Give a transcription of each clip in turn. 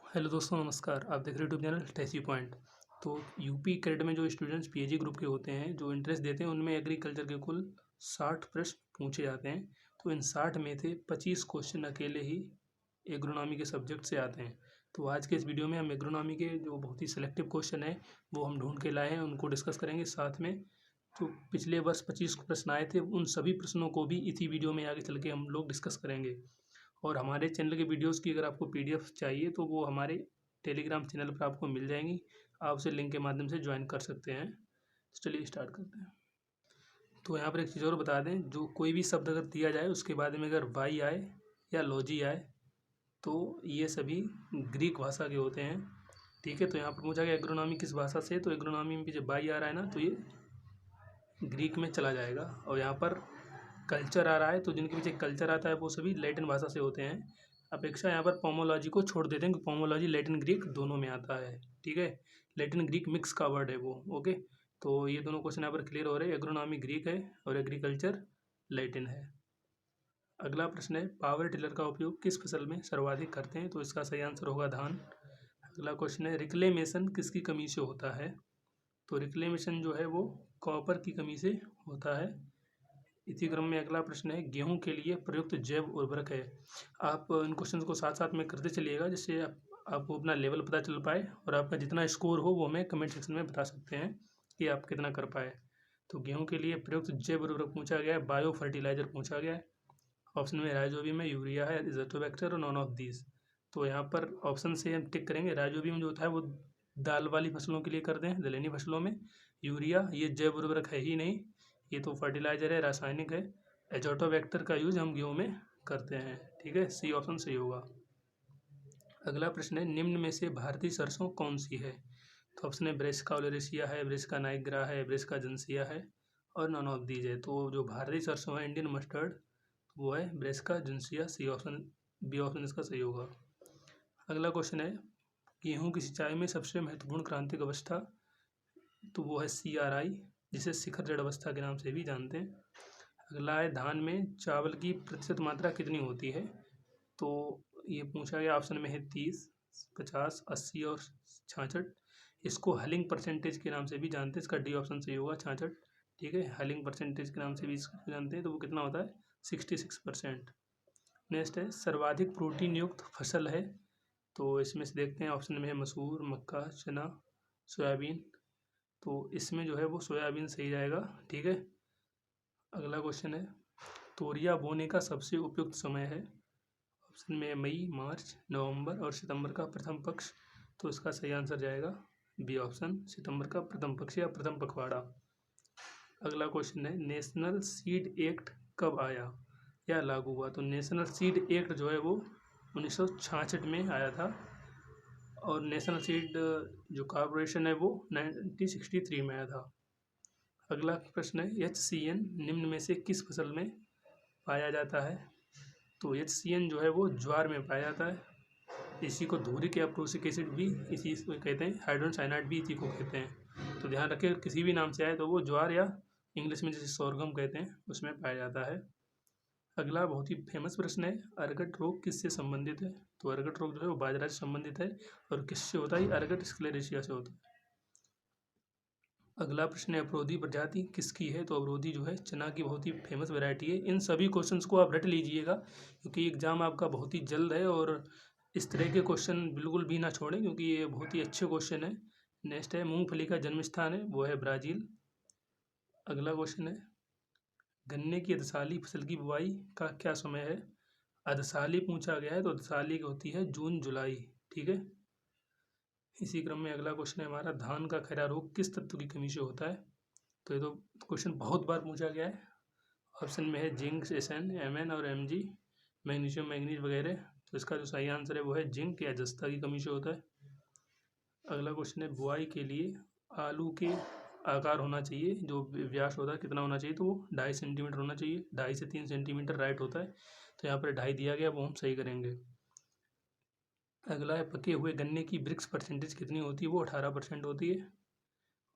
Hello दोस्तों, नमस्कार। आप देख रहे हो यूट्यूब चैनल टेसी पॉइंट। तो यूपी कैडेट में जो स्टूडेंट्स पीएजी ग्रुप के होते हैं, जो इंटरेस्ट देते हैं, उनमें एग्रीकल्चर के कुल 60 प्रश्न पूछे जाते हैं। तो इन 60 में से 25 क्वेश्चन अकेले ही एग्रोनॉमी के सब्जेक्ट से आते हैं। तो आज के इस वीडियो में हम एग्रोनॉमी के जो बहुत ही सिलेक्टिव क्वेश्चन है वो हम ढूंढ के लाए हैं, उनको डिस्कस करेंगे। साथ में जो पिछले वर्ष 25 प्रश्न आए थे, उन सभी प्रश्नों को भी इसी वीडियो में आगे चल के हम लोग डिस्कस करेंगे। और हमारे चैनल के वीडियोस की अगर आपको पीडीएफ चाहिए तो वो हमारे टेलीग्राम चैनल पर आपको मिल जाएंगी। आप उसे लिंक के माध्यम से ज्वाइन कर सकते हैं। तो चलिए स्टार्ट करते हैं। तो यहाँ पर एक चीज़ और बता दें, जो कोई भी शब्द अगर दिया जाए उसके बाद में अगर वाई आए या लॉजी आए तो ये सभी ग्रीक भाषा के होते हैं। ठीक है, तो यहाँ पर पूछा गया एग्रोनॉमी किस भाषा से, तो एग्रोनॉमी में जब वाई आ रहा है ना तो ये ग्रीक में चला जाएगा। और यहाँ पर कल्चर आ रहा है तो जिनके पीछे कल्चर आता है वो सभी लैटिन भाषा से होते हैं। अपेक्षा यहाँ पर पोमोलॉजी को छोड़ देते हैं कि पोमोलॉजी लैटिन ग्रीक दोनों में आता है। ठीक है, लैटिन ग्रीक मिक्स का वर्ड है वो। ओके, तो ये दोनों क्वेश्चन यहाँ पर क्लियर हो रहे हैं। एग्रोनॉमी ग्रीक है और एग्रीकल्चर लैटिन है। अगला प्रश्न है, पावर टिलर का उपयोग किस फसल में सर्वाधिक करते हैं, तो इसका सही आंसर होगा धान। अगला क्वेश्चन है, रिक्लेमेशन किसकी कमी से होता है, तो रिक्लेमेशन जो है वो कॉपर की कमी से होता है। इसी क्रम में अगला प्रश्न है, गेहूं के लिए प्रयुक्त जैव उर्वरक है। आप इन क्वेश्चन को साथ साथ में करते चलिएगा, जिससे आपको अपना लेवल पता चल पाए और आपका जितना स्कोर हो वो हमें कमेंट सेक्शन में बता सकते हैं कि आप कितना कर पाए। तो गेहूं के लिए प्रयुक्त जैव उर्वरक पूछा गया है, बायो फर्टिलाइजर पूछा गया है। ऑप्शन में राइजोबियम है, यूरिया है, एजोटोबैक्टर और नॉन ऑफ दीज। तो यहाँ पर ऑप्शन से हम टिक करेंगे। राइजोबियम जो होता है वो दाल वाली फसलों के लिए करते हैं, दलहनी फसलों में। यूरिया ये जैव उर्वरक है ही नहीं, ये तो फर्टिलाइजर है, रासायनिक है। एजोटोबैक्टर का यूज हम गेहूँ में करते हैं। ठीक है, सी ऑप्शन सही होगा। अगला प्रश्न है, निम्न में से भारतीय सरसों कौन सी है, तो ऑप्शन है ब्रेस्का ओलेरिसिया है, ब्रेस्का नाइग्रा है, ब्रेस्का जंसिया है और नॉन ऑफ दीज है। तो जो भारतीय सरसों है इंडियन मस्टर्ड, वो है ब्रेस्का जंसिया। सी ऑप्शन, बी ऑप्शन इसका सही होगा। अगला क्वेश्चन है, गेहूं की सिंचाई में सबसे महत्वपूर्ण क्रांतिक अवस्था, तो वो है CRI, जिसे शिखर जड़ अवस्था के नाम से भी जानते हैं। अगला है, धान में चावल की प्रतिशत मात्रा कितनी होती है, तो ये पूछा गया। ऑप्शन में है 30, 50, 80 और 66। इसको हलिंग परसेंटेज के नाम से भी जानते हैं। इसका डी ऑप्शन सही होगा, 66। ठीक है, हलिंग परसेंटेज के नाम से भी इसको जानते हैं। तो वो कितना होता है, 66%। नेक्स्ट है, सर्वाधिक प्रोटीन युक्त फसल है, तो इसमें से देखते हैं। ऑप्शन में है मसूर, मक्का, चना, सोयाबीन। तो इसमें जो है वो सोयाबीन सही जाएगा। ठीक है, अगला क्वेश्चन है, तोरियां बोने का सबसे उपयुक्त समय है। ऑप्शन में मई, मार्च, नवंबर और सितंबर का प्रथम पक्ष। तो इसका सही आंसर जाएगा बी ऑप्शन, सितंबर का प्रथम पक्ष या प्रथम पखवाड़ा। अगला क्वेश्चन है, नेशनल सीड एक्ट कब आया या लागू हुआ, तो नेशनल सीड एक्ट जो है वो 1966 में आया था। और नेशनल सीड जो कॉर्पोरेशन है वो 1963 में आया था। अगला प्रश्न है, HCN निम्न में से किस फसल में पाया जाता है, तो HCN जो है वो ज्वार में पाया जाता है। इसी को धूरिक या प्रोसिक एसिड भी इसी को कहते हैं, हाइड्रोजन साइनाइड भी इसी को कहते हैं। तो ध्यान रखें, किसी भी नाम से आए तो वो ज्वार या इंग्लिश में जैसे सोरगम कहते हैं उसमें पाया जाता है। अगला बहुत ही फेमस प्रश्न है, अर्गट रोग किससे संबंधित है, तो अर्गट रोग जो है वो बाजरा से संबंधित है। और किससे होता है, अर्गट स्क्लेरेशिया से होता है। अगला प्रश्न है, अवरोधी प्रजाति किसकी है, तो अवरोधी जो है चना की बहुत ही फेमस वैरायटी है। इन सभी क्वेश्चंस को आप रट लीजिएगा, क्योंकि एग्जाम आपका बहुत ही जल्द है। और इस तरह के क्वेश्चन बिल्कुल भी ना छोड़ें, क्योंकि ये बहुत ही अच्छे क्वेश्चन है। नेक्स्ट है, मूंगफली का जन्म स्थान है वो है ब्राज़ील। अगला क्वेश्चन है, गन्ने की अधसाली फसल की बुआई का क्या समय है, अधसाली पूछा गया है तो अधसाली की होती है जून जुलाई। ठीक है, इसी क्रम में अगला क्वेश्चन है हमारा, धान का खैरा रोग किस तत्व की कमी से होता है, तो ये तो क्वेश्चन बहुत बार पूछा गया है। ऑप्शन में है जिंक, SN, MN और Mg, मैग्नीशियम, मैंगनीज वगैरह। तो इसका जो सही आंसर है वो है जिंक या जस्ता की कमी से होता है। अगला क्वेश्चन है, बुआई के लिए आलू के आकार होना चाहिए, जो व्यास होता है कितना होना चाहिए, तो वो 2.5 सेंटीमीटर होना चाहिए। 2.5 से 3 सेंटीमीटर राइट होता है, तो यहाँ पर 2.5 दिया गया, वो हम सही करेंगे। अगला है, पके हुए गन्ने की ब्रिक्स परसेंटेज कितनी होती है, वो 18% होती है।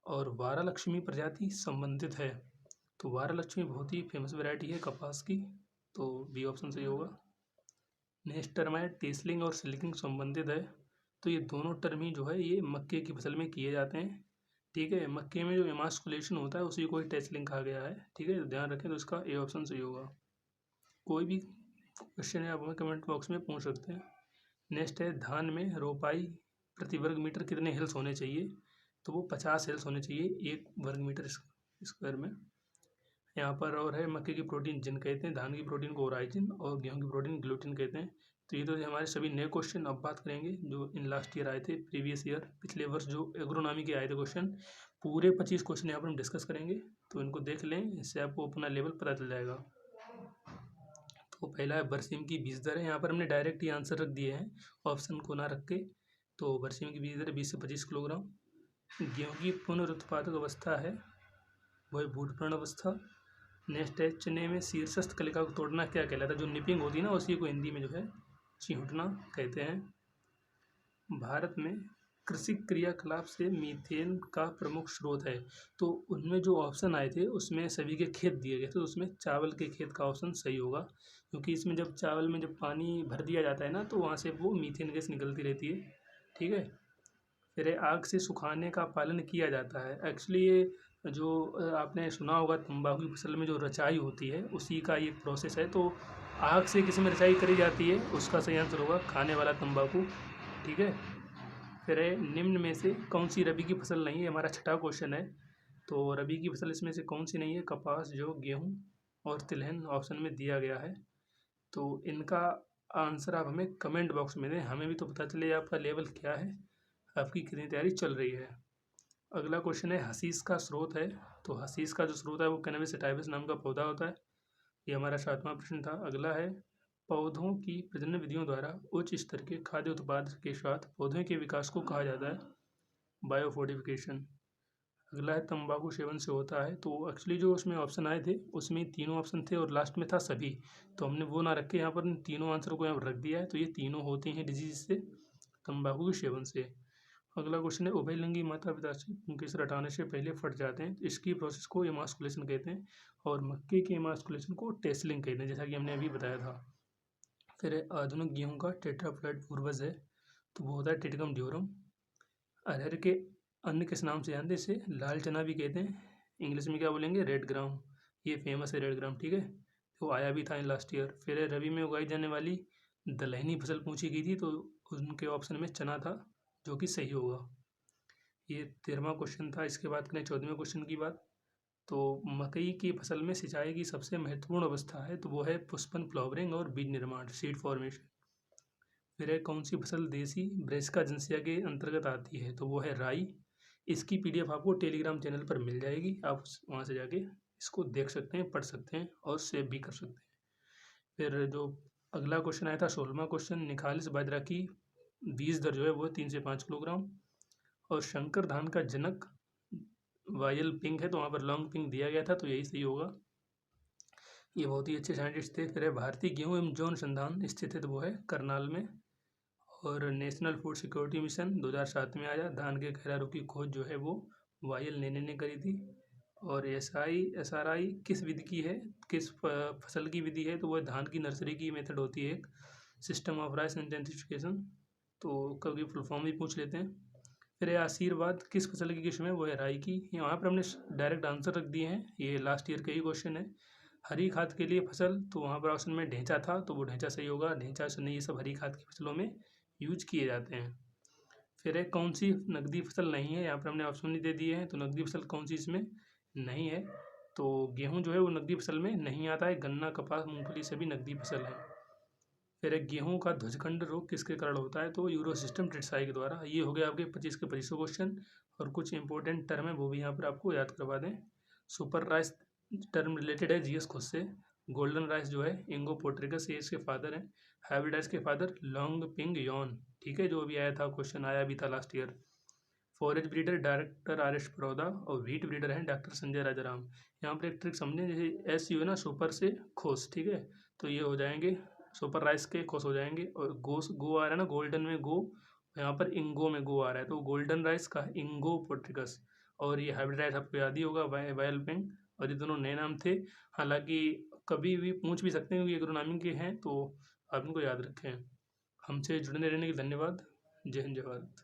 और वारालक्ष्मी प्रजाति संबंधित है, तो वारालक्ष्मी बहुत ही फेमस वैरायटी है कपास की, तो बी ऑप्शन सही होगा। नेक्स्ट टर्म है, टेसलिंग और सिल्किंग संबंधित है, तो ये दोनों टर्म ही जो है ये मक्के की फसल में किए जाते हैं। ठीक है, मक्के में जो एमास्कुलेशन होता है उसी को ही टेसलिंग कहा गया है। ठीक है, तो ध्यान रखें, तो इसका ए ऑप्शन सही होगा। कोई भी क्वेश्चन है आप हमें कमेंट बॉक्स में पूछ सकते हैं। नेक्स्ट है, धान में रोपाई प्रति वर्ग मीटर कितने हिल्स होने चाहिए? तो वो 50 हिल्स होने चाहिए 1 वर्ग मीटर स्क्वायर में। यहाँ पर और है, मक्के की प्रोटीन जिन कहते हैं, धान की प्रोटीन को ओराइजिन और गेहूं की प्रोटीन ग्लूटिन कहते हैं। तो ये तो हमारे सभी नए क्वेश्चन। अब बात करेंगे जो इन लास्ट ईयर आए थे, प्रीवियस ईयर, पिछले वर्ष जो एग्रोनॉमी के आए थे क्वेश्चन। पूरे 25 क्वेश्चन यहाँ पर हम डिस्कस करेंगे, तो इनको देख लें, इससे आपको अपना लेवल पता चल जाएगा। तो पहला है बरसीम की बीज दर है। यहाँ पर हमने डायरेक्ट ही आंसर रख दिए हैं, ऑप्शन को ना रख के। तो बरसीम की बीज दर 20 से 25 किलोग्राम। गेहूँ की पुनरुत्पादक अवस्था है वो है बूटपूर्ण अवस्था। नेक्स्ट है, चने में शीर्षस्थ कलिका को तोड़ना क्या कहलाता है? जो निपिंग होती है ना, उसी को हिंदी में जो है चिहुटना कहते हैं। भारत में कृषि क्रियाकलाप से मीथेन का प्रमुख स्रोत है। तो उनमें जो ऑप्शन आए थे उसमें सभी के खेत दिए गए थे, तो उसमें चावल के खेत का ऑप्शन सही होगा, क्योंकि इसमें जब चावल में जब पानी भर दिया जाता है ना, तो वहाँ से वो मीथेन गैस निकलती रहती है। ठीक है, फिर आग से सुखाने का पालन किया जाता है। एक्चुअली ये जो आपने सुना होगा, तंबाकू की फसल में जो रचाई होती है उसी का ये प्रोसेस है। तो आग से किस में रचाई करी जाती है, उसका सही आंसर होगा खाने वाला तंबाकू। ठीक है, फिर है, निम्न में से कौन सी रबी की फसल नहीं है? हमारा छठा क्वेश्चन है। तो रबी की फसल इसमें से कौन सी नहीं है? कपास, जौ, गेहूँ और तिलहन ऑप्शन में दिया गया है। तो इनका आंसर आप हमें कमेंट बॉक्स में दें, हमें भी तो पता चले आपका लेवल क्या है, आपकी कितनी तैयारी चल रही है। अगला क्वेश्चन है, हशीश का स्रोत है। तो हशीश का जो स्रोत है वो कैनबिस सैटिवा नाम का पौधा होता है। ये हमारा 7वां प्रश्न था। अगला है, पौधों की प्रजनन विधियों द्वारा उच्च स्तर के खाद्य उत्पाद के साथ पौधों के विकास को कहा जाता है बायोफोर्टिफिकेशन। अगला है, तंबाकू सेवन से होता है। तो एक्चुअली जो उसमें ऑप्शन आए थे उसमें तीनों ऑप्शन थे और लास्ट में था सभी, तो हमने वो ना रख के यहाँ पर तीनों आंसर को यहाँ पर रख दिया है। तो ये तीनों होते हैं डिजीज से, तंबाकू के सेवन से। अगला क्वेश्चन है, उभयलिंगी माता पिता से पुंकेसर हटाने से पहले फट जाते हैं, इसकी प्रोसेस को एमास्कुलेशन कहते हैं, और मक्के के एमास्कुलेशन को टेस्लिंग कहते हैं, जैसा कि हमने अभी बताया था। फिर आधुनिक गेहूं का टेट्राफ्लाइड पूर्वज है, तो वो होता है टिटकम ड्यूरम। अरहर के अन्य किस नाम से जानते हैं? इसे लाल चना भी कहते हैं, इंग्लिश में क्या बोलेंगे? रेड ग्राम। ये फेमस है रेड ग्राम। ठीक है, तो आया भी था इन लास्ट ईयर। फिर रबी में उगाई जाने वाली दलहनी फसल पूछी गई थी, तो उनके ऑप्शन में चना था, जो कि सही होगा। ये 13वां क्वेश्चन था। इसके बाद करें 14वें क्वेश्चन की बात। तो मकई की फसल में सिंचाई की सबसे महत्वपूर्ण अवस्था है, तो वो है पुष्पन, फ्लावरिंग और बीज निर्माण, सीड फॉर्मेशन। फिर है, कौन सी फसल देसी ब्रेसिका जिनसिया के अंतर्गत आती है? तो वो है राई। इसकी पीडीएफ आपको टेलीग्राम चैनल पर मिल जाएगी, आप वहाँ से जाके इसको देख सकते हैं, पढ़ सकते हैं और सेव भी कर सकते हैं। फिर जो अगला क्वेश्चन आया था 16वां क्वेश्चन, निखालिस बाजरा की बीज दर जो है वो 3 से 5 किलोग्राम। और शंकर धान का जनक वायल पिंग है, तो वहाँ पर लॉन्ग पिंग दिया गया था, तो यही सही होगा। ये बहुत ही अच्छे साइंटिस्ट थे। फिर है, भारतीय गेहूं एवं जौ अनुसंधान स्थित है, तो वो है करनाल में। और नेशनल फूड सिक्योरिटी मिशन 2007 में आया। धान के गहरा रूप की खोज जो है वो वायल नेने ने करी थी। और SRI किस विधि की है, किस फसल की विधि है? तो वो धान की नर्सरी की मेथड होती है एक, सिस्टम ऑफ राइस इंटेंसिफिकेशन। तो कभी फुल फॉर्म भी पूछ लेते हैं। फिर ये आशीर्वाद किस फसल की किस्म है? वो है राई की। यहाँ पर हमने डायरेक्ट आंसर रख दिए हैं, ये लास्ट ईयर का ही क्वेश्चन है। हरी खाद के लिए फसल, तो वहाँ पर ऑप्शन में ढेंचा था, तो वो ढेंचा सही होगा। ढेंचा से नहीं, ये सब हरी खाद की फसलों में यूज किए जाते हैं। फिर है, कौन सी नकदी फसल नहीं है? यहाँ पर हमने ऑप्शन नहीं दे दिए हैं, तो नकदी फसल कौन सी इसमें नहीं है? तो गेहूँ जो है वो नकदी फसल में नहीं आता है। गन्ना, कपास, मूंगफली सभी नकदी फसल है। फिर एक, गेहूं का ध्वजखंड रोग किसके कारण होता है? तो यूरोसिस्टम ट्रिटसाई के द्वारा। ये हो गया आपके 25 के 25 क्वेश्चन। और कुछ इंपॉर्टेंट टर्म है वो भी यहाँ पर आपको याद करवा दें। सुपर राइस टर्म रिलेटेड है जीएस खुद से। गोल्डन राइस जो है इंगो पोट्रिकस, ये इसके फादर हैं। हाइब्रिड राइस के फादर लॉन्ग पिंग यॉन। ठीक है, जो अभी आया था क्वेश्चन, आया भी था last year. Forage breeder director RS परौदा, और व्हीट ब्रीडर हैं डॉक्टर संजय राजाराम। यहाँ पर एक ट्रिक समझें, जैसे SU है ना, सुपर से खोस, ठीक है, तो ये हो जाएंगे सुपर राइस के खोस हो जाएंगे। और गो आ रहा है ना, गोल्डन में गो, यहाँ पर इंगो में गो आ रहा है, तो गोल्डन राइस का इंगो पोट्रिकस। और ये हाइब्रिड राइस आपको याद ही होगा, वायल पिंग। और ये दोनों नए नाम थे, हालांकि कभी भी पूछ भी सकते हैं क्योंकि एग्रोनॉमी के हैं, तो आप इनको याद रखें। हमसे जुड़ने रहने के धन्यवाद। जय हिंद जय भारत।